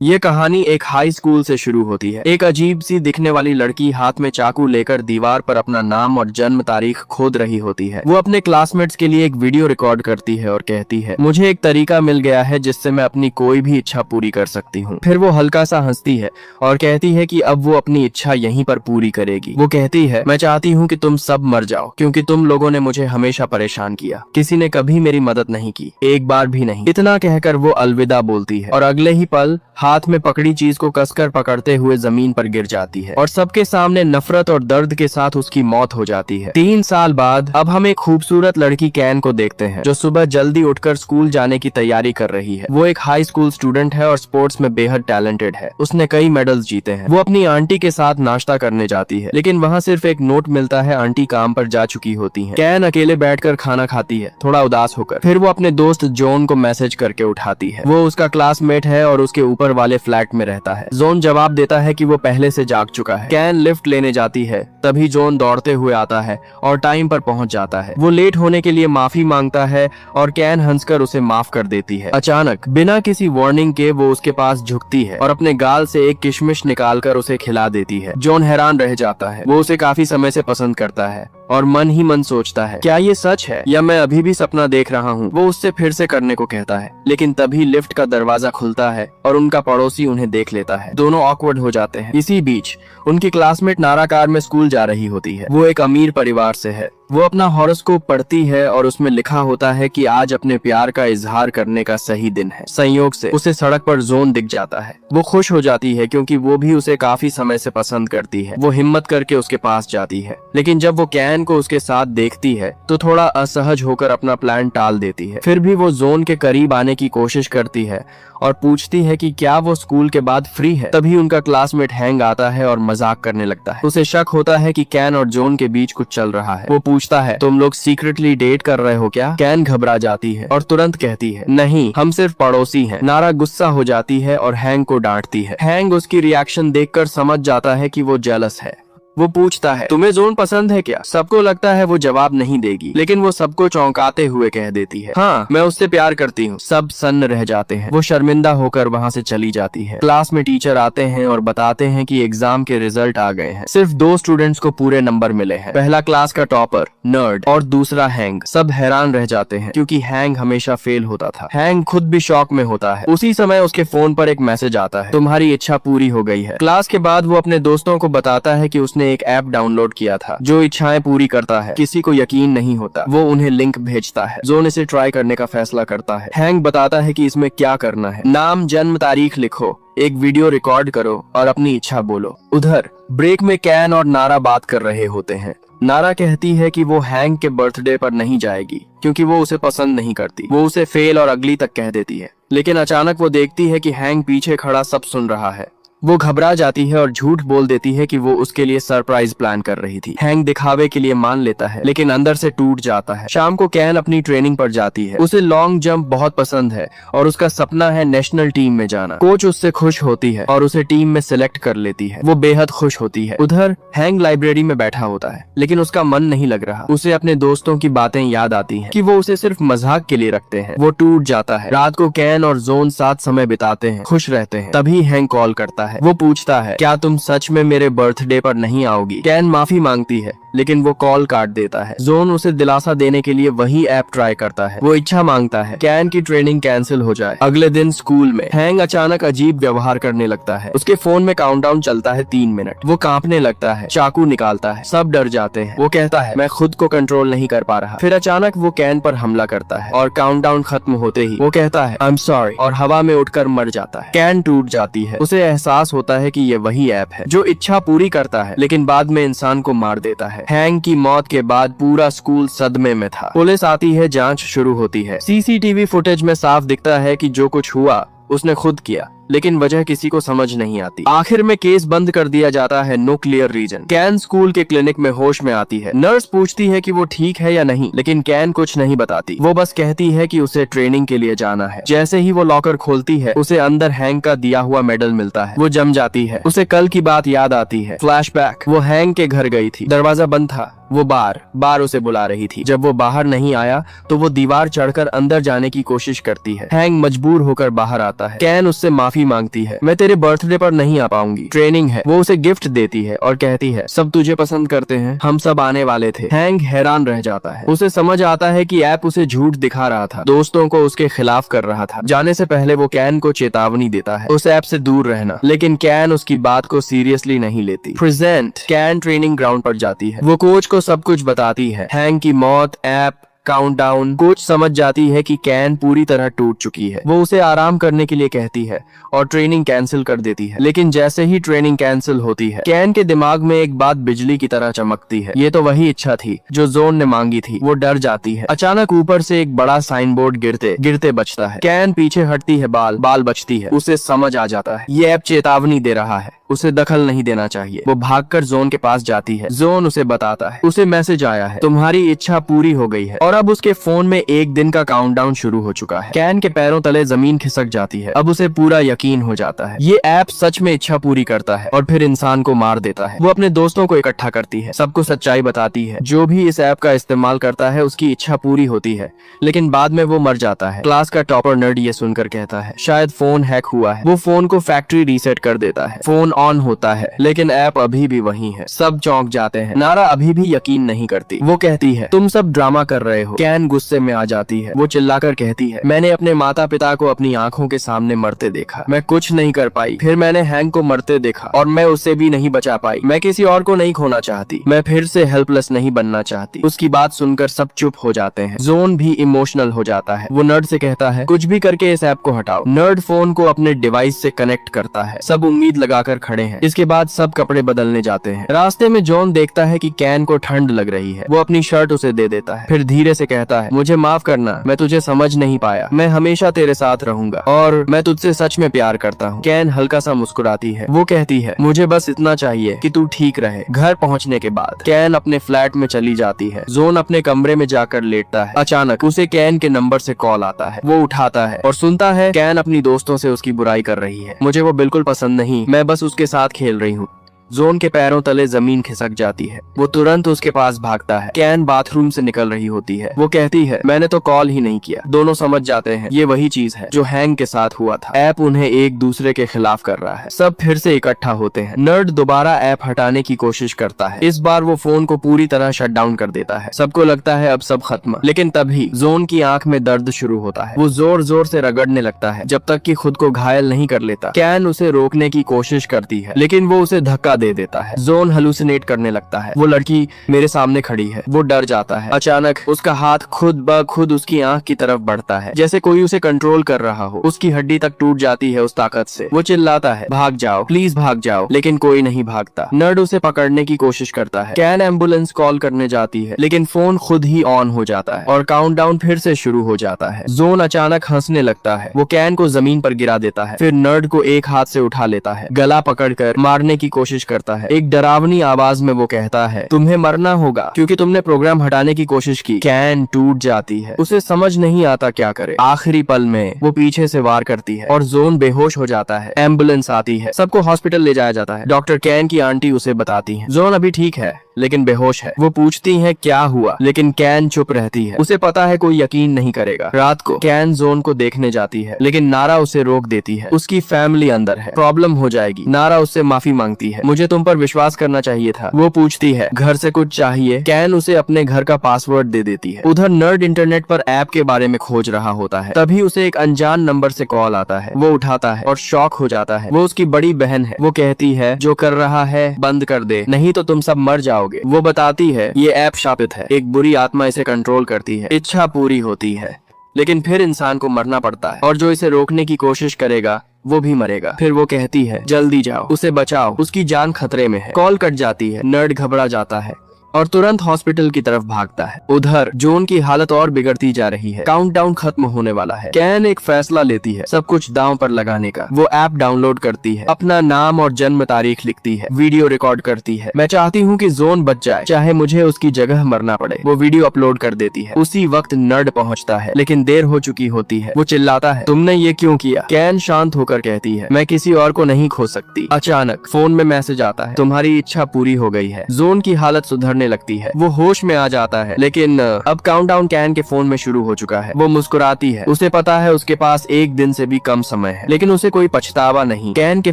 ये कहानी एक हाई स्कूल से शुरू होती है। एक अजीब सी दिखने वाली लड़की हाथ में चाकू लेकर दीवार पर अपना नाम और जन्म तारीख खोद रही होती है। वो अपने क्लासमेट्स के लिए एक वीडियो रिकॉर्ड करती है और कहती है, मुझे एक तरीका मिल गया है जिससे मैं अपनी कोई भी इच्छा पूरी कर सकती हूँ। फिर वो हल्का सा हंसती है और कहती है कि अब वो अपनी इच्छा यहीं पर पूरी करेगी। वो कहती है, मैं चाहती हूँ कि तुम सब मर जाओ, क्योंकि तुम लोगों ने मुझे हमेशा परेशान किया। किसी ने कभी मेरी मदद नहीं की, एक बार भी नहीं। इतना कहकर वो अलविदा बोलती है और अगले ही पल हाथ में पकड़ी चीज को कसकर पकड़ते हुए जमीन पर गिर जाती है और सबके सामने नफरत और दर्द के साथ उसकी मौत हो जाती है। 3 साल बाद अब हम एक खूबसूरत लड़की कैन को देखते हैं, जो सुबह जल्दी उठकर स्कूल जाने की तैयारी कर रही है। वो एक हाई स्कूल स्टूडेंट है और स्पोर्ट्स में बेहद टैलेंटेड है। उसने कई मेडल्स जीते हैं। वो अपनी आंटी के साथ नाश्ता करने जाती है, लेकिन वहाँ सिर्फ एक नोट मिलता है। आंटी काम पर जा चुकी होती है। कैन अकेले बैठकर खाना खाती है, थोड़ा उदास होकर। फिर वो अपने दोस्त जॉन को मैसेज करके उठाती है। वो उसका क्लासमेट है और उसके ऊपर वाले फ्लैट में रहता है। जॉन जवाब देता है कि वो पहले से जाग चुका है। कैन लिफ्ट लेने जाती है, तभी जॉन दौड़ते हुए आता है और टाइम पर पहुंच जाता है। वो लेट होने के लिए माफी मांगता है और कैन हंसकर उसे माफ कर देती है। अचानक बिना किसी वार्निंग के वो उसके पास झुकती है और अपने गाल से एक किशमिश निकालकर उसे खिला देती है। जॉन हैरान रह जाता है। वो उसे काफी समय से पसंद करता है और मन ही मन सोचता है, क्या ये सच है या मैं अभी भी सपना देख रहा हूँ। वो उससे फिर से करने को कहता है, लेकिन तभी लिफ्ट का दरवाजा खुलता है और उनका पड़ोसी उन्हें देख लेता है। दोनों ऑकवर्ड हो जाते हैं। इसी बीच उनकी क्लासमेट नारा कार में स्कूल जा रही होती है। वो एक अमीर परिवार से है। वो अपना हॉरोस्कोप पढ़ती है और उसमें लिखा होता है कि आज अपने प्यार का इजहार करने का सही दिन है। संयोग से उसे सड़क पर जॉन दिख जाता है। वो खुश हो जाती है क्योंकि वो भी उसे काफी समय से पसंद करती है। वो हिम्मत करके उसके पास जाती है, लेकिन जब वो कैन को उसके साथ देखती है तो थोड़ा असहज होकर अपना प्लान टाल देती है। फिर भी वो जॉन के करीब आने की कोशिश करती है और पूछती है कि क्या वो स्कूल के बाद फ्री है। तभी उनका क्लासमेट हैंग आता है और मजाक करने लगता है। उसे शक होता है कि कैन और जॉन के बीच कुछ चल रहा है। वो पूछता है, तुम लोग सीक्रेटली डेट कर रहे हो क्या? कैन घबरा जाती है और तुरंत कहती है, नहीं, हम सिर्फ पड़ोसी हैं। नारा गुस्सा हो जाती है और हैंग को डांटती है। हैंग उसकी रिएक्शन देखकर समझ जाता है कि वो जेलस है। वो पूछता है, तुम्हें जॉन पसंद है क्या? सबको लगता है वो जवाब नहीं देगी, लेकिन वो सबको चौंकाते हुए कह देती है, हाँ, मैं उससे प्यार करती हूँ। सब सन्न रह जाते हैं। वो शर्मिंदा होकर वहाँ से चली जाती है। क्लास में टीचर आते हैं और बताते हैं कि एग्जाम के रिजल्ट आ गए हैं। सिर्फ 2 स्टूडेंट्स को पूरे नंबर मिले हैं। पहला क्लास का टॉपर नर्ड और दूसरा हैंग। सब हैरान रह जाते हैं क्योंकि हैंग हमेशा फेल होता था। हैंग खुद भी शॉक में होता है। उसी समय उसके फोन पर एक मैसेज आता है, तुम्हारी इच्छा पूरी हो गई है। क्लास के बाद वो अपने दोस्तों को बताता है कि उसने एक ऐप डाउनलोड किया था जो इच्छाएं पूरी करता है। किसी को यकीन नहीं होता। वो उन्हें लिंक भेजता है। जॉन इसे ट्राई करने का फैसला करता है। हैंग बताता है कि इसमें क्या करना है। नाम, जन्म तारीख लिखो, एक वीडियो रिकॉर्ड करो और अपनी इच्छा बोलो। उधर ब्रेक में कैन और नारा बात कर रहे होते हैं। नारा कहती है कि वो हैंग के बर्थडे पर नहीं जाएगी क्योंकि वो उसे पसंद नहीं करती। वो उसे फेल और अगली तक कह देती है, लेकिन अचानक वो देखती है कि हैंग पीछे खड़ा सब सुन रहा है। वो घबरा जाती है और झूठ बोल देती है कि वो उसके लिए सरप्राइज प्लान कर रही थी। हैंग दिखावे के लिए मान लेता है, लेकिन अंदर से टूट जाता है। शाम को कैन अपनी ट्रेनिंग पर जाती है। उसे लॉन्ग जंप बहुत पसंद है और उसका सपना है नेशनल टीम में जाना। कोच उससे खुश होती है और उसे टीम में सिलेक्ट कर लेती है। वो बेहद खुश होती है। उधर हैंग लाइब्रेरी में बैठा होता है, लेकिन उसका मन नहीं लग रहा। उसे अपने दोस्तों की बातें याद आती हैं कि वो उसे सिर्फ मजाक के लिए रखते हैं। वो टूट जाता है। रात को कैन और जॉन साथ समय बिताते हैं, खुश रहते हैं। तभी हैंग कॉल करता है। वो पूछता है, क्या तुम सच में मेरे बर्थडे पर नहीं आओगी? कैन माफी मांगती है, लेकिन वो कॉल काट देता है। जॉन उसे दिलासा देने के लिए वही ऐप ट्राई करता है। वो इच्छा मांगता है कैन की ट्रेनिंग कैंसिल हो जाए। अगले दिन स्कूल में हैंग अचानक अजीब व्यवहार करने लगता है। उसके फोन में काउंटडाउन चलता है 3 मिनट। वो कांपने लगता है, चाकू निकालता है। सब डर जाते हैं। वो कहता है, मैं खुद को कंट्रोल नहीं कर पा रहा। फिर अचानक वो कैन पर हमला करता है और काउंटडाउन खत्म होते ही वो कहता है, आई एम सॉरी, और हवा में उठकर मर जाता है। कैन टूट जाती है। उसे एहसास होता है कि ये वही ऐप है जो इच्छा पूरी करता है, लेकिन बाद में इंसान को मार देता है। हैंग की मौत के बाद पूरा स्कूल सदमे में था। पुलिस आती है, जांच शुरू होती है। सीसीटीवी फुटेज में साफ दिखता है कि जो कुछ हुआ उसने खुद किया, लेकिन वजह किसी को समझ नहीं आती। आखिर में केस बंद कर दिया जाता है। No clear reason. कैन स्कूल के क्लिनिक में होश में आती है। नर्स पूछती है कि वो ठीक है या नहीं, लेकिन कैन कुछ नहीं बताती। वो बस कहती है कि उसे ट्रेनिंग के लिए जाना है। जैसे ही वो लॉकर खोलती है, उसे अंदर हैंग का दिया हुआ मेडल मिलता है। वो जम जाती है। उसे कल की बात याद आती है। फ्लैशबैक। वो हैंग के घर गई थी। दरवाजा बंद था, वो बार बार उसे बुला रही थी। जब वो बाहर नहीं आया तो वो दीवार चढ़कर अंदर जाने की कोशिश करती है। हैंक मजबूर होकर बाहर आता है। कैन उससे माफी मांगती है। मैं तेरे बर्थडे पर नहीं आ पाऊंगी, ट्रेनिंग है। वो उसे गिफ्ट देती है और कहती है सब तुझे पसंद करते हैं, हम सब आने वाले थे। हैंक हैरान रह जाता है। उसे समझ आता है कि ऐप उसे झूठ दिखा रहा था, दोस्तों को उसके खिलाफ कर रहा था। जाने से पहले वो कैन को चेतावनी देता है उस ऐप से दूर रहना, लेकिन कैन उसकी बात को सीरियसली नहीं लेती। प्रेजेंट कैन ट्रेनिंग ग्राउंड पर जाती है। वो कोच को सब कुछ बताती है, हैंक की मौत, ऐप, काउंटडाउन। कोच समझ जाती है कि कैन पूरी तरह टूट चुकी है। वो उसे आराम करने के लिए कहती है और ट्रेनिंग कैंसिल कर देती है। लेकिन जैसे ही ट्रेनिंग कैंसिल होती है, कैन के दिमाग में एक बात बिजली की तरह चमकती है। ये तो वही इच्छा थी जो जोन ने मांगी थी। वो डर जाती है। अचानक ऊपर से एक बड़ा साइन बोर्ड गिरते गिरते बचता है। कैन पीछे हटती है, बाल बचती है। उसे समझ आ जाता है ये ऐप चेतावनी दे रहा है, उसे दखल नहीं देना चाहिए। वो भागकर जोन के पास जाती है। जोन उसे बताता है उसे मैसेज आया है, तुम्हारी इच्छा पूरी हो गई है। और अब उसके फोन में एक दिन का काउंटडाउन शुरू हो चुका है। कैन के पैरों तले जमीन खिसक जाती है। अब उसे पूरा यकीन हो जाता है ये ऐप सच में इच्छा पूरी करता है और फिर इंसान को मार देता है। वो अपने दोस्तों को इकट्ठा करती है, सबको सच्चाई बताती है। जो भी इस ऐप का इस्तेमाल करता है उसकी इच्छा पूरी होती है, लेकिन बाद में वो मर जाता है। क्लास का टॉपर नर्ड ये सुनकर कहता है शायद फोन हैक हुआ है। वो फोन को फैक्ट्री रीसेट कर देता है। फोन ऑन होता है लेकिन ऐप अभी भी वही है। सब चौंक जाते हैं। नारा अभी भी यकीन नहीं करती। वो कहती है तुम सब ड्रामा कर रहे हो। कैन गुस्से में आ जाती है। वो चिल्लाकर कहती है मैंने अपने माता पिता को अपनी आंखों के सामने मरते देखा, मैं कुछ नहीं कर पाई। फिर मैंने हैंक को मरते देखा और मैं उसे भी नहीं बचा पाई। मैं किसी और को नहीं खोना चाहती, मैं फिर से हेल्पलेस नहीं बनना चाहती। उसकी बात सुनकर सब चुप हो जाते हैं। जोन भी इमोशनल हो जाता है। वो नर्ड से कहता है कुछ भी करके इस ऐप को हटाओ। नर्ड फोन को अपने डिवाइस से कनेक्ट करता है। सब उम्मीद लगाकर खड़े हैं। इसके बाद सब कपड़े बदलने जाते हैं। रास्ते में जॉन देखता है कि कैन को ठंड लग रही है। वो अपनी शर्ट उसे दे देता है, फिर धीरे से कहता है मुझे माफ करना, मैं तुझे समझ नहीं पाया। मैं हमेशा तेरे साथ रहूंगा और मैं तुझसे सच में प्यार करता हूँ। कैन हल्का सा मुस्कुराती है। वो कहती है मुझे बस इतना चाहिए कि तू ठीक रहे। घर पहुँचने के बाद कैन अपने फ्लैट में चली जाती है। जोन अपने कमरे में जाकर लेटता है। अचानक उसे कैन के नंबर से कॉल आता है। वो उठाता है और सुनता है कैन अपनी दोस्तों से उसकी बुराई कर रही है। मुझे वो बिल्कुल पसंद नहीं, मैं बस उसके साथ खेल रही हूँ। जोन के पैरों तले जमीन खिसक जाती है। वो तुरंत उसके पास भागता है। कैन बाथरूम से निकल रही होती है। वो कहती है मैंने तो कॉल ही नहीं किया। दोनों समझ जाते हैं ये वही चीज है जो हैंक के साथ हुआ था। ऐप उन्हें एक दूसरे के खिलाफ कर रहा है। सब फिर से इकट्ठा होते हैं। नर्ड दोबारा ऐप हटाने की कोशिश करता है। इस बार वो फोन को पूरी तरह शट डाउन कर देता है। सबको लगता है अब सब खत्म, लेकिन तभी जोन की आंख में दर्द शुरू होता है। वो जोर जोर से रगड़ने लगता है जब तक कि खुद को घायल नहीं कर लेता। कैन उसे रोकने की कोशिश करती है लेकिन वो उसे धक्का दे देता है। जोन हेलुसिनेट करने लगता है। वो लड़की मेरे सामने खड़ी है। वो डर जाता है। अचानक उसका हाथ खुद ब खुद उसकी आंख की तरफ बढ़ता है, जैसे कोई उसे कंट्रोल कर रहा हो। उसकी हड्डी तक टूट जाती है उस ताकत से। वो चिल्लाता है भाग जाओ, प्लीज भाग जाओ, लेकिन कोई नहीं भागता। नर्ड उसे पकड़ने की कोशिश करता है। कैन एम्बुलेंस कॉल करने जाती है लेकिन फोन खुद ही ऑन हो जाता है और काउंटडाउन फिर से शुरू हो जाता है। जोन अचानक हंसने लगता है। वो कैन को जमीन पर गिरा देता है, फिर नर्ड को एक हाथ से उठा लेता है, गला पकड़कर मारने की कोशिश करता है। एक डरावनी आवाज में वो कहता है तुम्हें मरना होगा क्योंकि तुमने प्रोग्राम हटाने की कोशिश की। कैन टूट जाती है। उसे समझ नहीं आता क्या करे। आखिरी पल में वो पीछे से वार करती है और जोन बेहोश हो जाता है। एम्बुलेंस आती है, सबको हॉस्पिटल ले जाया जाता है। डॉक्टर कैन की आंटी उसे बताती है जोन अभी ठीक है लेकिन बेहोश है। वो पूछती है क्या हुआ, लेकिन कैन चुप रहती है। उसे पता है कोई यकीन नहीं करेगा। रात को कैन जोन को देखने जाती है लेकिन नारा उसे रोक देती है। उसकी फैमिली अंदर है, प्रॉब्लम हो जाएगी। नारा उससे माफी मांगती है। मुझे तुम पर विश्वास करना चाहिए था। वो पूछती है घर से कुछ चाहिए। कैन उसे अपने घर का पासवर्ड दे देती है। उधर नर्ड इंटरनेट पर ऐप के बारे में खोज रहा होता है। तभी उसे एक अनजान नंबर से कॉल आता है। वो उठाता है और शॉक हो जाता है। वो उसकी बड़ी बहन है। वो कहती है जो कर रहा है बंद कर दे, नहीं तो तुम सब मर जाओगे। वो बताती है ये ऐप शापित है, एक बुरी आत्मा इसे कंट्रोल करती है। इच्छा पूरी होती है लेकिन फिर इंसान को मरना पड़ता है और जो इसे रोकने की कोशिश करेगा वो भी मरेगा। फिर वो कहती है जल्दी जाओ, उसे बचाओ, उसकी जान खतरे में है। कॉल कट जाती है। नर्ड घबरा जाता है और तुरंत हॉस्पिटल की तरफ भागता है। उधर जोन की हालत और बिगड़ती जा रही है। काउंटडाउन खत्म होने वाला है। कैन एक फैसला लेती है सब कुछ दांव पर लगाने का। वो ऐप डाउनलोड करती है, अपना नाम और जन्म तारीख लिखती है, वीडियो रिकॉर्ड करती है। मैं चाहती हूँ कि जोन बच जाए, चाहे मुझे उसकी जगह मरना पड़े। वो वीडियो अपलोड कर देती है। उसी वक्त नर्ड पहुँचता है लेकिन देर हो चुकी होती है। वो चिल्लाता है तुमने ये क्यों किया। कैन शांत होकर कहती है मैं किसी और को नहीं खो सकती। अचानक फोन में मैसेज आता है तुम्हारी इच्छा पूरी हो गई है। जोन की हालत सुधरने करने लगती है। वो होश में आ जाता है, लेकिन अब काउंटडाउन कैन के फोन में शुरू हो चुका है। वो मुस्कुराती है, उसे पता है उसके पास एक दिन से भी कम समय है, लेकिन उसे कोई पछतावा नहीं। कैन के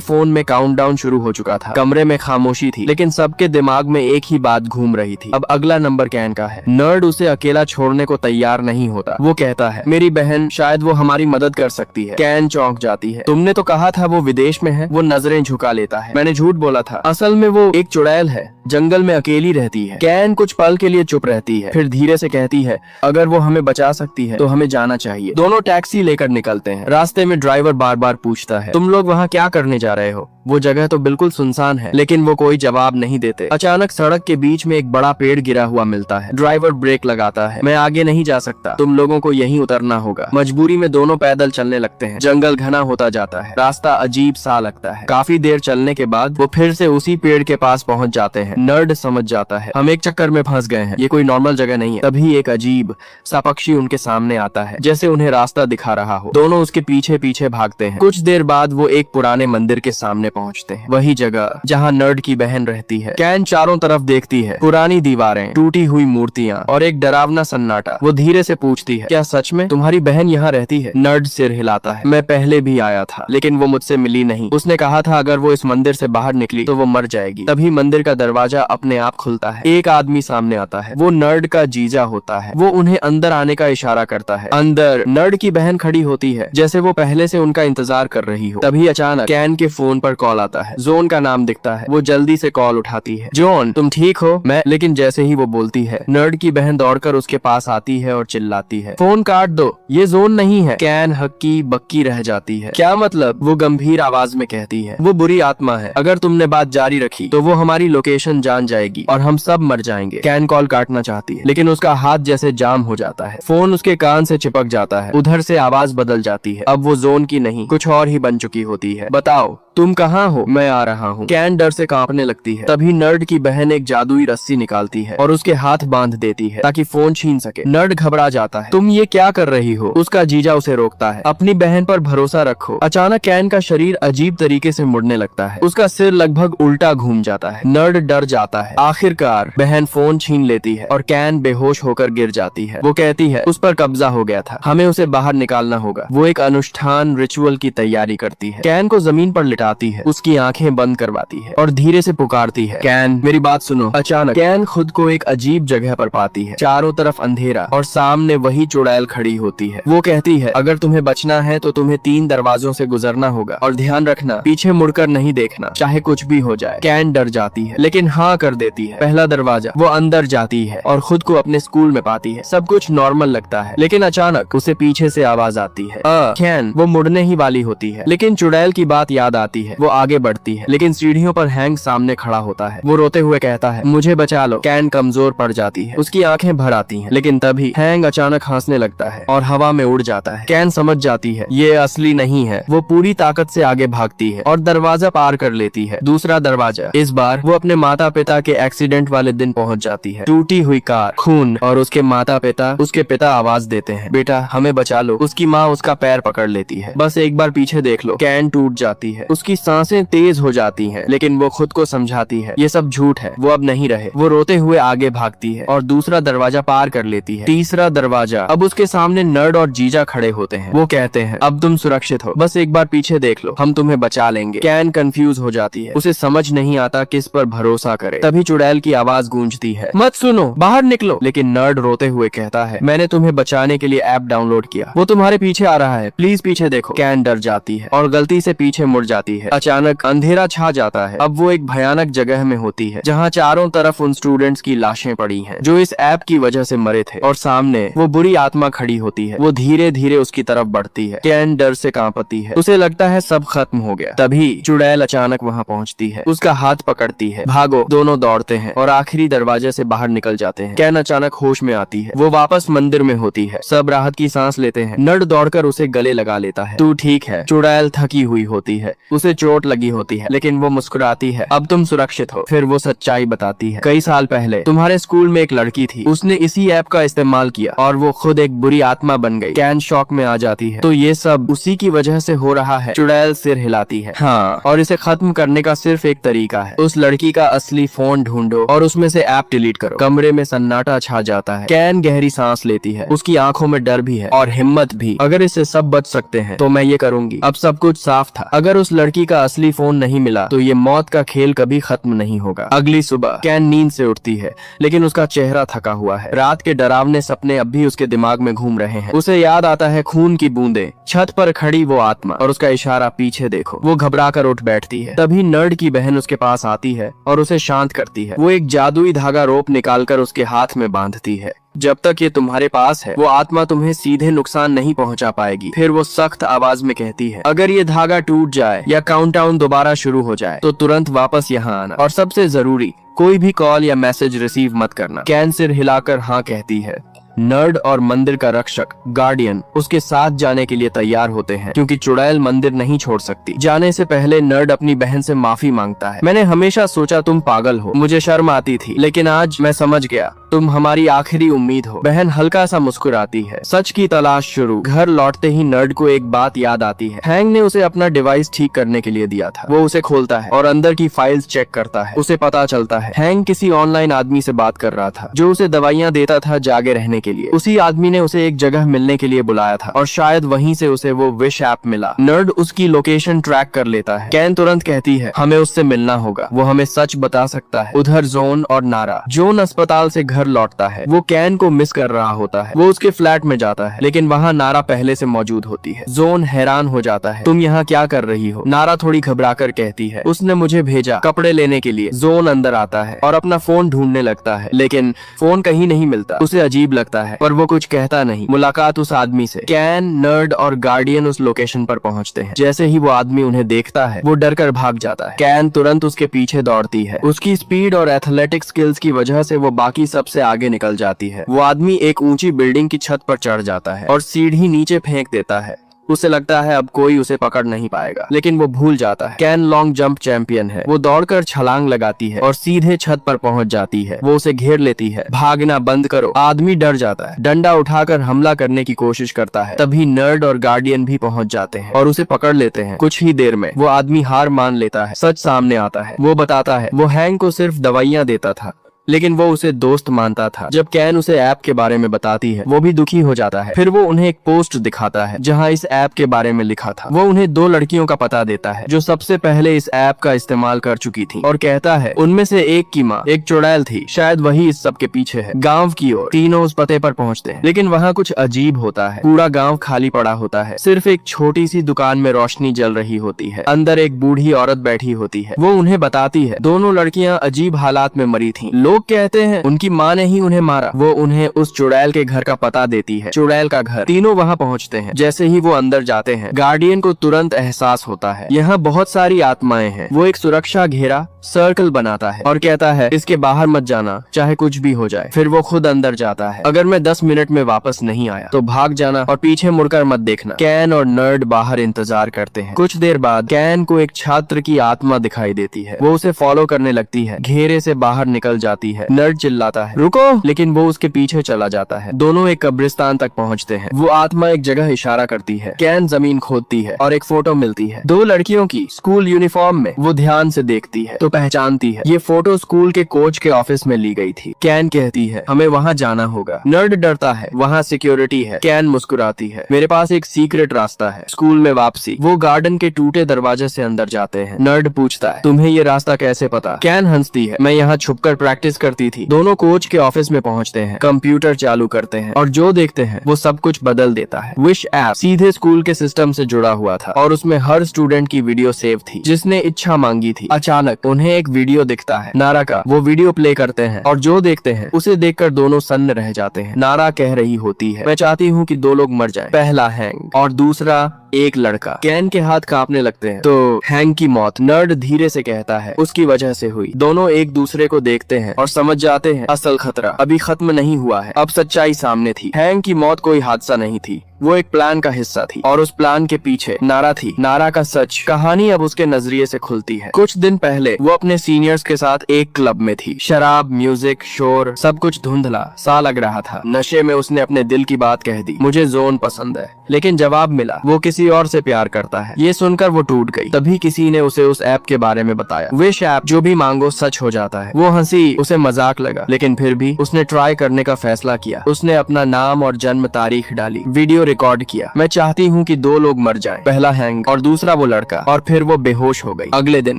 फोन में काउंटडाउन शुरू हो चुका था। कमरे में खामोशी थी, लेकिन सबके दिमाग में एक ही बात घूम रही थी। अब अगला नंबर कैन का है। नर्ड उसे अकेला छोड़ने को तैयार नहीं होता। वो कहता है, मेरी बहन, शायद वो हमारी मदद कर सकती है। कैन चौंक जाती है। तुमने तो कहा था वो विदेश में है। वो नजरें झुका लेता है। मैंने झूठ बोला था, असल में वो एक चुड़ैल है, जंगल में अकेली रहती है। कैन कुछ पल के लिए चुप रहती है, फिर धीरे से कहती है, अगर वो हमें बचा सकती है तो हमें जाना चाहिए। दोनों टैक्सी लेकर निकलते हैं। रास्ते में ड्राइवर बार बार पूछता है, तुम लोग वहाँ क्या करने जा रहे हो? वो जगह तो बिल्कुल सुनसान है, लेकिन वो कोई जवाब नहीं देते। अचानक सड़क के बीच में एक बड़ा पेड़ गिरा हुआ मिलता है। ड्राइवर ब्रेक लगाता है। मैं आगे नहीं जा सकता, तुम लोगों को यहीं उतरना होगा। मजबूरी में दोनों पैदल चलने लगते हैं। जंगल घना होता जाता है। रास्ता अजीब सा लगता है। काफी देर चलने के बाद वो फिर से उसी पेड़ के पास पहुंच जाते हैं। नर्ड समझ जाता है, हम एक चक्कर में फंस गए हैं, ये कोई नॉर्मल जगह नहीं है। तभी एक अजीब सा पक्षी उनके सामने आता है, जैसे उन्हें रास्ता दिखा रहा हो। दोनों उसके पीछे पीछे भागते हैं। कुछ देर बाद वो एक पुराने मंदिर के सामने पहुंचते हैं, वही जगह जहाँ नर्ड की बहन रहती है। कैन चारों तरफ देखती है, पुरानी दीवारें, टूटी हुई मूर्तियाँ और एक डरावना सन्नाटा। वो धीरे से पूछती है, क्या सच में तुम्हारी बहन यहाँ रहती है? नर्ड सिर हिलाता है, मैं पहले भी आया था, लेकिन वो मुझसे मिली नहीं। उसने कहा था अगर वो इस मंदिर से बाहर निकली तो वो मर जाएगी। तभी मंदिर का दरवाजा अपने आप खुलता है। एक आदमी सामने आता है। वो नर्ड का जीजा होता है। वो उन्हें अंदर आने का इशारा करता है। अंदर नर्ड की बहन खड़ी होती है, जैसे वो पहले से उनका इंतजार कर रही हो। तभी अचानक कैन के फोन पर कॉल आता है। जोन का नाम दिखता है। वो जल्दी से कॉल उठाती है। जॉन, तुम ठीक हो? मैं। लेकिन जैसे ही वो बोलती है, नर्ड की बहन दौड़कर उसके पास आती है और चिल्लाती है, फोन काट दो, ये जोन नहीं है। कैन हक्की बक्की रह जाती है। क्या मतलब? वो गंभीर आवाज में कहती है, वो बुरी आत्मा है। अगर तुमने बात जारी रखी तो वो हमारी लोकेशन जान जाएगी और हम सब मर जाएंगे। कैन कॉल काटना चाहती है, लेकिन उसका हाथ जैसे जाम हो जाता है। फोन उसके कान से चिपक जाता है। उधर से आवाज बदल जाती है। अब वो जोन की नहीं, कुछ और ही बन चुकी होती है। बताओ तुम कहाँ हो? मैं आ रहा हूँ। कैन डर से कांपने लगती है। तभी नर्ड की बहन एक जादुई रस्सी निकालती है और उसके हाथ बांध देती है ताकि फोन छीन सके। नर्ड घबरा जाता है। तुम ये क्या कर रही हो? उसका जीजा उसे रोकता है। अपनी बहन पर भरोसा रखो। अचानक कैन का शरीर अजीब तरीके से मुड़ने लगता है। उसका सिर लगभग उल्टा घूम जाता है। नर्ड डर जाता है। आखिरकार बहन फोन छीन लेती है और कैन बेहोश होकर गिर जाती है। वो कहती है, उस पर कब्जा हो गया था, हमें उसे बाहर निकालना होगा। वो एक अनुष्ठान रिचुअल की तैयारी करती है। कैन को जमीन पर लिटाती है, उसकी आंखें बंद करवाती है और धीरे से पुकारती है, कैन मेरी बात सुनो। अचानक कैन खुद को एक अजीब जगह पर पाती है। चारों तरफ अंधेरा और सामने वही चुड़ैल खड़ी होती है। वो कहती है, अगर तुम्हें बचना है तो तुम्हें 3 दरवाजों से गुजरना होगा और ध्यान रखना पीछे मुड़कर नहीं देखना, चाहे कुछ भी हो जाए। कैन डर जाती है, लेकिन हाँ कर देती है। पहला दरवाजा, वो अंदर जाती है और खुद को अपने स्कूल में पाती है। सब कुछ नॉर्मल लगता है, लेकिन अचानक उसे पीछे से आवाज आती है। कैन वो मुड़ने ही वाली होती है, लेकिन चुड़ैल की बात याद आती है। वो आगे बढ़ती है, लेकिन सीढ़ियों पर हैंक सामने खड़ा होता है। वो रोते हुए कहता है, मुझे बचा लो। कैन कमजोर पड़ जाती है, उसकी आंखें भर आती हैं, लेकिन तभी हैंक अचानक हंसने लगता है और हवा में उड़ जाता है। कैन समझ जाती है ये असली नहीं है। वो पूरी ताकत से आगे भागती है और दरवाजा पार कर लेती है। दूसरा दरवाजा, इस बार वो अपने माता पिता के एक्सीडेंट वाले दिन पहुंच जाती है। टूटी हुई कार, खून और उसके माता पिता। उसके पिता आवाज देते हैं, बेटा हमें बचा लो। उसकी माँ उसका पैर पकड़ लेती है, बस एक बार पीछे देख लो। कैन टूट जाती है, उसकी सांसें तेज हो जाती हैं, लेकिन वो खुद को समझाती है ये सब झूठ है, वो अब नहीं रहे। वो रोते हुए आगे भागती है और दूसरा दरवाजा पार कर लेती है। तीसरा दरवाजा, अब उसके सामने नर्ड और जीजा खड़े होते हैं। वो कहते हैं, अब तुम सुरक्षित हो, बस एक बार पीछे देख लो, हम तुम्हें बचा लेंगे। कैन कंफ्यूज हो जाती है, उसे समझ नहीं आता किस पर भरोसा करे। तभी चुड़ैल की आवाज गूंजती है, मत सुनो, बाहर निकलो। लेकिन नर्ड रोते हुए कहता है, मैंने तुम्हें बचाने के लिए ऐप डाउनलोड किया, वो तुम्हारे पीछे आ रहा है, प्लीज पीछे देखो। कैन डर जाती है और गलती से पीछे मुड़ जाती है। अचानक अंधेरा छा जाता है। अब वो एक भयानक जगह में होती है, जहाँ चारों तरफ उन स्टूडेंट्स की लाशें पड़ी हैं, जो इस ऐप की वजह से मरे थे। और सामने वो बुरी आत्मा खड़ी होती है। वो धीरे धीरे उसकी तरफ बढ़ती है। कैन डर से कांपती है, उसे लगता है सब खत्म हो गया। तभी चुड़ैल अचानक वहाँ पहुँचती है, उसका हाथ पकड़ती है, भागो। दोनों दौड़ते हैं और आखिरी दरवाजे से बाहर निकल जाते हैं। कैन अचानक होश में आती है, वो वापस मंदिर में होती है। सब राहत की सांस लेते हैं। नर्ड दौड़कर उसे गले लगा लेता है, तू ठीक है? चुड़ैल थकी हुई होती है, उसे चोट लगी होती है, लेकिन वो मुस्कुराती है, अब तुम सुरक्षित हो। फिर वो सच्चाई बताती है, कई साल पहले तुम्हारे स्कूल में एक लड़की थी, उसने इसी ऐप का इस्तेमाल किया और वो खुद एक बुरी आत्मा बन गई। कैन शॉक में आ जाती है, तो ये सब उसी की वजह से हो रहा है? चुड़ैल सिर हिलाती है, हाँ, और इसे खत्म करने का सिर्फ एक तरीका है, उस लड़की का असली फोन ढूंढो और उस उसमें से ऐप डिलीट करो। कमरे में सन्नाटा छा जाता है। कैन गहरी सांस लेती है। उसकी आंखों में डर भी है और हिम्मत भी। अगर इससे सब बच सकते हैं तो मैं ये करूंगी। अब सब कुछ साफ था। अगर उस लड़की का असली फोन नहीं मिला तो ये मौत का खेल कभी खत्म नहीं होगा। अगली सुबह कैन नींद से उठती है, लेकिन उसका चेहरा थका हुआ है। रात के डरावने सपने अब भी उसके दिमाग में घूम रहे हैं। उसे याद आता है खून की बूंदें, छत पर खड़ी वो आत्मा और उसका इशारा पीछे देखो। वो घबरा कर उठ बैठती है। तभी नर्ड की बहन उसके पास आती है और उसे शांत करती है। वो एक जादुई धागा रोप निकालकर उसके हाथ में बांधती है। जब तक ये तुम्हारे पास है वो आत्मा तुम्हें सीधे नुकसान नहीं पहुंचा पाएगी। फिर वो सख्त आवाज में कहती है, अगर ये धागा टूट जाए या काउंटडाउन दोबारा शुरू हो जाए तो तुरंत वापस यहाँ आना, और सबसे जरूरी कोई भी कॉल या मैसेज रिसीव मत करना। कैन सिर हिलाकर हाँ कहती है। नर्ड और मंदिर का रक्षक गार्डियन उसके साथ जाने के लिए तैयार होते हैं, क्योंकि चुड़ैल मंदिर नहीं छोड़ सकती। जाने से पहले नर्ड अपनी बहन से माफी मांगता है। मैंने हमेशा सोचा तुम पागल हो, मुझे शर्म आती थी, लेकिन आज मैं समझ गया तुम हमारी आखिरी उम्मीद हो। बहन हल्का सा मुस्कुराती है। सच की तलाश शुरू। घर लौटते ही नर्ड को एक बात याद आती है। हैंग ने उसे अपना डिवाइस ठीक करने के लिए दिया था। वो उसे खोलता है और अंदर की फाइल्स चेक करता है। उसे पता चलता है हैंग किसी ऑनलाइन आदमी से बात कर रहा था, जो उसे दवाइयाँ देता था जागे रहने के लिए। उसी आदमी ने उसे एक जगह मिलने के लिए बुलाया था और शायद वहीं से उसे वो विश ऐप मिला। नर्ड उसकी लोकेशन ट्रैक कर लेता है। कैन तुरंत कहती है हमें उससे मिलना होगा, वो हमें सच बता सकता है। उधर जोन और नारा। जोन अस्पताल से घर लौटता है। वो कैन को मिस कर रहा होता है। वो उसके फ्लैट में जाता है, लेकिन वहाँ नारा पहले से मौजूद होती है। जोन हैरान हो जाता है, तुम यहाँ क्या कर रही हो? नारा थोड़ी घबराकर कहती है, उसने मुझे भेजा कपड़े लेने के लिए। जोन अंदर आता है और अपना फोन ढूंढने लगता है, लेकिन फोन कहीं नहीं मिलता। उसे अजीब लगता है पर वो कुछ कहता नहीं। मुलाकात उस आदमी से। कैन, नर्ड और गार्डियन उस लोकेशन पर पहुंचते हैं। जैसे ही वो आदमी उन्हें देखता है वो डर कर भाग जाता है। कैन तुरंत उसके पीछे दौड़ती है। उसकी स्पीड और एथलेटिक स्किल्स की वजह से वो बाकी सबसे आगे निकल जाती है। वो आदमी एक ऊंची बिल्डिंग की छत पर चढ़ जाता है और सीढ़ी नीचे फेंक देता है। उसे लगता है अब कोई उसे पकड़ नहीं पाएगा, लेकिन वो भूल जाता है कैन लॉन्ग जंप चैंपियन है। वो दौड़कर छलांग लगाती है और सीधे छत पर पहुंच जाती है। वो उसे घेर लेती है। भागना बंद करो। आदमी डर जाता है, डंडा उठाकर हमला करने की कोशिश करता है। तभी नर्ड और गार्डियन भी पहुंच जाते हैं और उसे पकड़ लेते हैं। कुछ ही देर में वो आदमी हार मान लेता है। सच सामने आता है। वो बताता है वो हैंग को सिर्फ दवाइयां देता था, लेकिन वो उसे दोस्त मानता था। जब कैन उसे ऐप के बारे में बताती है वो भी दुखी हो जाता है। फिर वो उन्हें एक पोस्ट दिखाता है जहां इस ऐप के बारे में लिखा था। वो उन्हें 2 लड़कियों का पता देता है जो सबसे पहले इस ऐप का इस्तेमाल कर चुकी थी, और कहता है उनमें से एक की माँ एक चुड़ैल थी, शायद वही इस सब के पीछे है। गाँव की ओर तीनों उस पते पर पहुँचते हैं, लेकिन वहाँ कुछ अजीब होता है। पूरा गाँव खाली पड़ा होता है। सिर्फ एक छोटी सी दुकान में रोशनी जल रही होती है। अंदर एक बूढ़ी औरत बैठी होती है। वो उन्हें बताती है दोनों लड़कियाँ अजीब हालात में मरी थी। लोग कहते हैं उनकी माँ ने ही उन्हें मारा। वो उन्हें उस चुड़ैल के घर का पता देती है। चुड़ैल का घर। तीनों वहाँ पहुँचते हैं। जैसे ही वो अंदर जाते हैं गार्डियन को तुरंत एहसास होता है यहाँ बहुत सारी आत्माएं हैं। वो एक सुरक्षा घेरा सर्कल बनाता है और कहता है इसके बाहर मत जाना, चाहे कुछ भी हो जाए। फिर वो खुद अंदर जाता है। अगर मैं 10 मिनट में वापस नहीं आया तो भाग जाना और पीछे मुड़कर मत देखना। कैन और नर्ड बाहर इंतजार करते हैं। कुछ देर बाद कैन को एक छात्र की आत्मा दिखाई देती है। वो उसे फॉलो करने लगती है। घेरे से बाहर निकल जाती है। नर्ड चिल्लाता है रुको, लेकिन वो उसके पीछे चला जाता है। दोनों एक कब्रिस्तान तक पहुंचते हैं। वो आत्मा एक जगह इशारा करती है। कैन जमीन खोदती है और एक फोटो मिलती है 2 लड़कियों की स्कूल यूनिफॉर्म में। वो ध्यान से देखती है तो पहचानती है ये फोटो स्कूल के कोच के ऑफिस में ली गई थी। कैन कहती है हमें वहाँ जाना होगा। नर्ड डरता है वहाँ सिक्योरिटी है। कैन मुस्कुराती है मेरे पास एक सीक्रेट रास्ता है, स्कूल में वापसी। वो गार्डन के टूटे दरवाजे से अंदर जाते हैं। नर्ड पूछता है तुम्हें ये रास्ता कैसे पता? कैन हंसती है मैं यहाँ छुपकर प्रैक्टिस करती थी। दोनों कोच के ऑफिस में पहुंचते हैं। कंप्यूटर चालू करते हैं और जो देखते हैं वो सब कुछ बदल देता है। विश ऐप सीधे स्कूल के सिस्टम से जुड़ा हुआ था और उसमें हर स्टूडेंट की वीडियो सेव थी जिसने इच्छा मांगी थी। अचानक उन्हें एक वीडियो दिखता है नारा का। वो वीडियो प्ले करते हैं और जो देखते हैं उसे देखकर दोनों सन्न रह जाते हैं। नारा कह रही होती है मैं चाहती हूँ कि 2 लोग मर जाएं, पहला हैंग और दूसरा एक लड़का। कैन के हाथ कांपने लगते हैं। तो हैंग की मौत, नर्ड धीरे से कहता है, उसकी वजह से हुई। दोनों एक दूसरे को देखते हैं और समझ जाते हैं असल खतरा अभी खत्म नहीं हुआ है। अब सच्चाई सामने थी। हैंग की मौत कोई हादसा नहीं थी, वो एक प्लान का हिस्सा थी और उस प्लान के पीछे नारा थी। नारा का सच कहानी अब उसके नजरिए से खुलती है। कुछ दिन पहले वो अपने सीनियर्स के साथ एक क्लब में थी। शराब, म्यूजिक, शोर, सब कुछ धुंधला सा लग रहा था। नशे में उसने अपने दिल की बात कह दी, मुझे जोन पसंद है। लेकिन जवाब मिला, वो किसी और से प्यार करता है। ये सुनकर वो टूट गई। तभी किसी ने उसे उस ऐप के बारे में बताया। विश ऐप, जो भी मांगो सच हो जाता है। वो हंसी, उसे मजाक लगा, लेकिन फिर भी उसने ट्राई करने का फैसला किया। उसने अपना नाम और जन्म तारीख डाली, वीडियो रिकॉर्ड किया। मैं चाहती हूँ कि 2 लोग मर जाएं, पहला हैंक और दूसरा वो लड़का। और फिर वो बेहोश हो गई। अगले दिन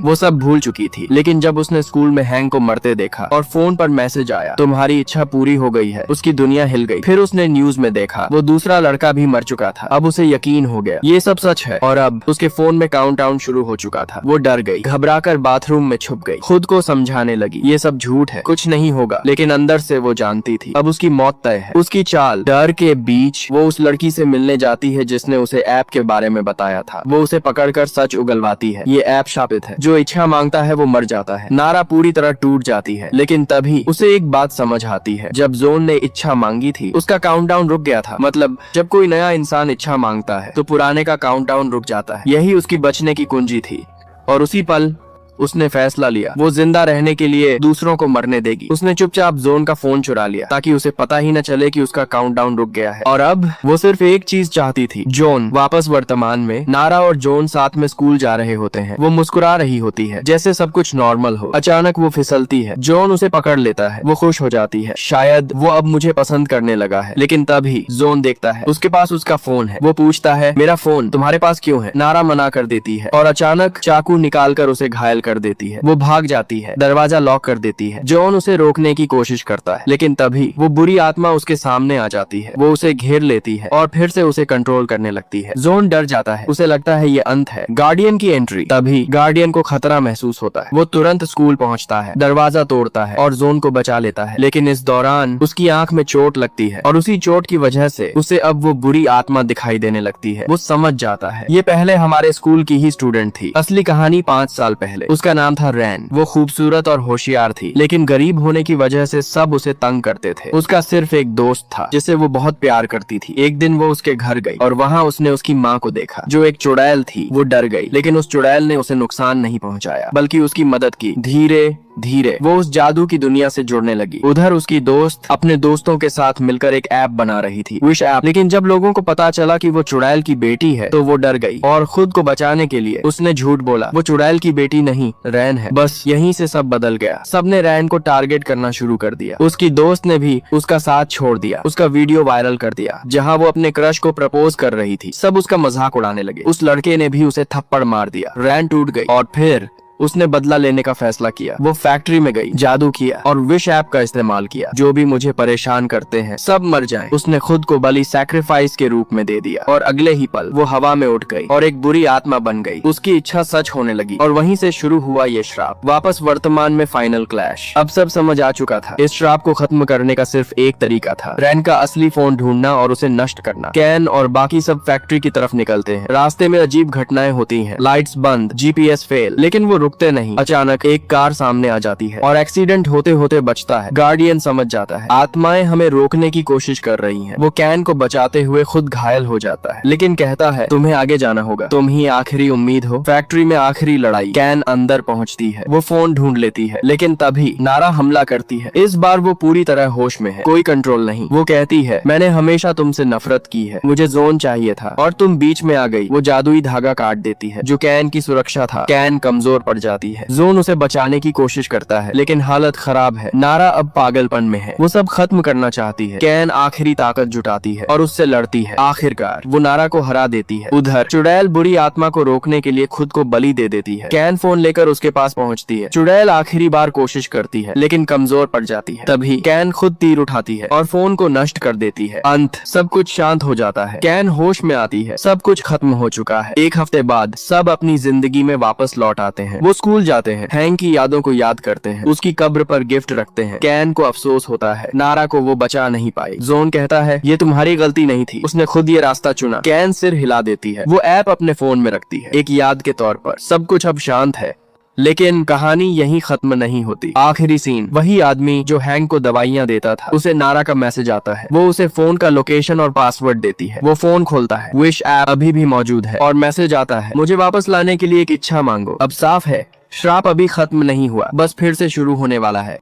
वो सब भूल चुकी थी, लेकिन जब उसने स्कूल में हैंक को मरते देखा और फोन पर मैसेज आया, तुम्हारी इच्छा पूरी हो गई है, उसकी दुनिया हिल गई। फिर उसने न्यूज में देखा वो दूसरा लड़का भी मर चुका था। अब उसे यकीन हो गया ये सब सच है और अब उसके फोन में काउंटडाउन शुरू हो चुका था। वो डर गई, घबराकर बाथरूम में छुप गई, खुद को समझाने लगी ये सब झूठ है, कुछ नहीं होगा। लेकिन अंदर से वो जानती थी अब उसकी मौत तय है। उसकी चाल, डर के बीच वो उस लड़की से मिलने जाती है जिसने उसे ऐप के बारे में बताया था। वो उसे पकड़कर सच उगलवाती है, ये ऐप शापित है, जो इच्छा मांगता है वो मर जाता है। नारा पूरी तरह टूट जाती है, लेकिन तभी उसे एक बात समझ आती है, जब जोन ने इच्छा मांगी थी उसका काउंटडाउन रुक गया था। मतलब जब कोई नया इंसान इच्छा मांगता है तो पुराने का काउंटडाउन रुक जाता है। यही उसकी बचने की कुंजी थी और उसी पल उसने फैसला लिया, वो जिंदा रहने के लिए दूसरों को मरने देगी। उसने चुपचाप जोन का फोन चुरा लिया ताकि उसे पता ही न चले कि उसका काउंटडाउन रुक गया है। और अब वो सिर्फ एक चीज चाहती थी, जोन वापस वर्तमान में। नारा और जोन साथ में स्कूल जा रहे होते हैं। वो मुस्कुरा रही होती है जैसे सब कुछ नॉर्मल हो। अचानक वो फिसलती है, जोन उसे पकड़ लेता है। वो खुश हो जाती है, शायद वो अब मुझे पसंद करने लगा है। लेकिन तभी जोन देखता है उसके पास उसका फोन है। वो पूछता है, मेरा फोन तुम्हारे पास क्यों है? नारा मना कर देती है और अचानक चाकू निकाल कर उसे घायल कर देती है। वो भाग जाती है, दरवाजा लॉक कर देती है। जॉन उसे रोकने की कोशिश करता है, लेकिन तभी वो बुरी आत्मा उसके सामने आ जाती है। वो उसे घेर लेती है और फिर से उसे कंट्रोल करने लगती है। जॉन डर जाता है, उसे लगता है ये अंत है। गार्डियन की एंट्री। तभी गार्डियन को खतरा महसूस होता है। वो तुरंत स्कूल पहुंचता है, दरवाजा तोड़ता है और जॉन को बचा लेता है। लेकिन इस दौरान उसकी आंख में चोट लगती है और उसी चोट की वजह से उसे अब वो बुरी आत्मा दिखाई देने लगती है। वो समझ जाता है ये पहले हमारे स्कूल की ही स्टूडेंट थी। असली कहानी 5 साल पहले। उसका नाम था रैन। वो खूबसूरत और होशियार थी, लेकिन गरीब होने की वजह से सब उसे तंग करते थे। उसका सिर्फ एक दोस्त था जिसे वो बहुत प्यार करती थी। एक दिन वो उसके घर गई और वहाँ उसने उसकी माँ को देखा जो एक चुड़ैल थी। वो डर गई, लेकिन उस चुड़ैल ने उसे नुकसान नहीं पहुँचाया बल्कि उसकी मदद की। धीरे धीरे वो उस जादू की दुनिया से जुड़ने लगी। उधर उसकी दोस्त अपने दोस्तों के साथ मिलकर एक ऐप बना रही थी, विश ऐप। लेकिन जब लोगों को पता चला कि वो चुड़ैल की बेटी है तो वो डर गई और खुद को बचाने के लिए उसने झूठ बोला, वो चुड़ैल की बेटी नहीं, रैन है। बस यहीं से सब बदल गया। सबने रैन को टारगेट करना शुरू कर दिया। उसकी दोस्त ने भी उसका साथ छोड़ दिया, उसका वीडियो वायरल कर दिया जहाँ वो अपने क्रश को प्रपोज कर रही थी। सब उसका मजाक उड़ाने लगे। उस लड़के ने भी उसे थप्पड़ मार दिया। रैन टूट गई और फिर उसने बदला लेने का फैसला किया। वो फैक्ट्री में गई, जादू किया और विश ऐप का इस्तेमाल किया। जो भी मुझे परेशान करते हैं सब मर जाएं। उसने खुद को बलि सैक्रिफाइस के रूप में दे दिया और अगले ही पल वो हवा में उठ गई और एक बुरी आत्मा बन गई। उसकी इच्छा सच होने लगी और वहीं से शुरू हुआ ये श्राप। वापस वर्तमान में फाइनल क्लैश। अब सब समझ आ चुका था। इस श्राप को खत्म करने का सिर्फ एक तरीका था, रैन का असली फोन ढूंढना और उसे नष्ट करना। कैन और बाकी सब फैक्ट्री की तरफ निकलते हैं। रास्ते में अजीब घटनाएं होती हैं, लाइट्स बंद, जीपीएस फेल, लेकिन वो रुकते नहीं। अचानक एक कार सामने आ जाती है और एक्सीडेंट होते होते बचता है। गार्डियन समझ जाता है आत्माएं हमें रोकने की कोशिश कर रही हैं। वो कैन को बचाते हुए खुद घायल हो जाता है, लेकिन कहता है तुम्हें आगे जाना होगा, तुम ही आखिरी उम्मीद हो। फैक्ट्री में आखिरी लड़ाई। कैन अंदर पहुंचती है, वो फोन ढूंढ लेती है, लेकिन तभी नारा हमला करती है। इस बार वो पूरी तरह होश में है, कोई कंट्रोल नहीं। वो कहती है मैंने हमेशा तुमसे नफरत की है, मुझे जोन चाहिए था और तुम बीच में आ गई। वो जादुई धागा काट देती है जो कैन की सुरक्षा था। कैन कमजोर पड़ जाती है। जोन उसे बचाने की कोशिश करता है, लेकिन हालत खराब है। नारा अब पागलपन में है, वो सब खत्म करना चाहती है। कैन आखिरी ताकत जुटाती है और उससे लड़ती है। आखिरकार वो नारा को हरा देती है। उधर चुड़ैल बुरी आत्मा को रोकने के लिए खुद को बलि दे देती है। कैन फोन लेकर उसके पास पहुंचती है। चुड़ैल आखिरी बार कोशिश करती है, लेकिन कमजोर पड़ जाती है। तभी कैन खुद तीर उठाती है और फोन को नष्ट कर देती है। अंत सब कुछ शांत हो जाता है। कैन होश में आती है, सब कुछ खत्म हो चुका है। एक हफ्ते बाद सब अपनी जिंदगी में वापस लौट आते हैं। वो स्कूल जाते हैं, हैंक की यादों को याद करते हैं, उसकी कब्र पर गिफ्ट रखते हैं। कैन को अफसोस होता है, नारा को वो बचा नहीं पाई। जोन कहता है ये तुम्हारी गलती नहीं थी, उसने खुद ये रास्ता चुना। कैन सिर हिला देती है। वो ऐप अपने फोन में रखती है, एक याद के तौर पर। सब कुछ अब शांत है, लेकिन कहानी यहीं खत्म नहीं होती। आखिरी सीन, वही आदमी जो हैंक को दवाइयां देता था, उसे नारा का मैसेज आता है। वो उसे फोन का लोकेशन और पासवर्ड देती है। वो फोन खोलता है, विश ऐप अभी भी मौजूद है और मैसेज आता है, मुझे वापस लाने के लिए एक इच्छा मांगो। अब साफ है, श्राप अभी खत्म नहीं हुआ, बस फिर से शुरू होने वाला है।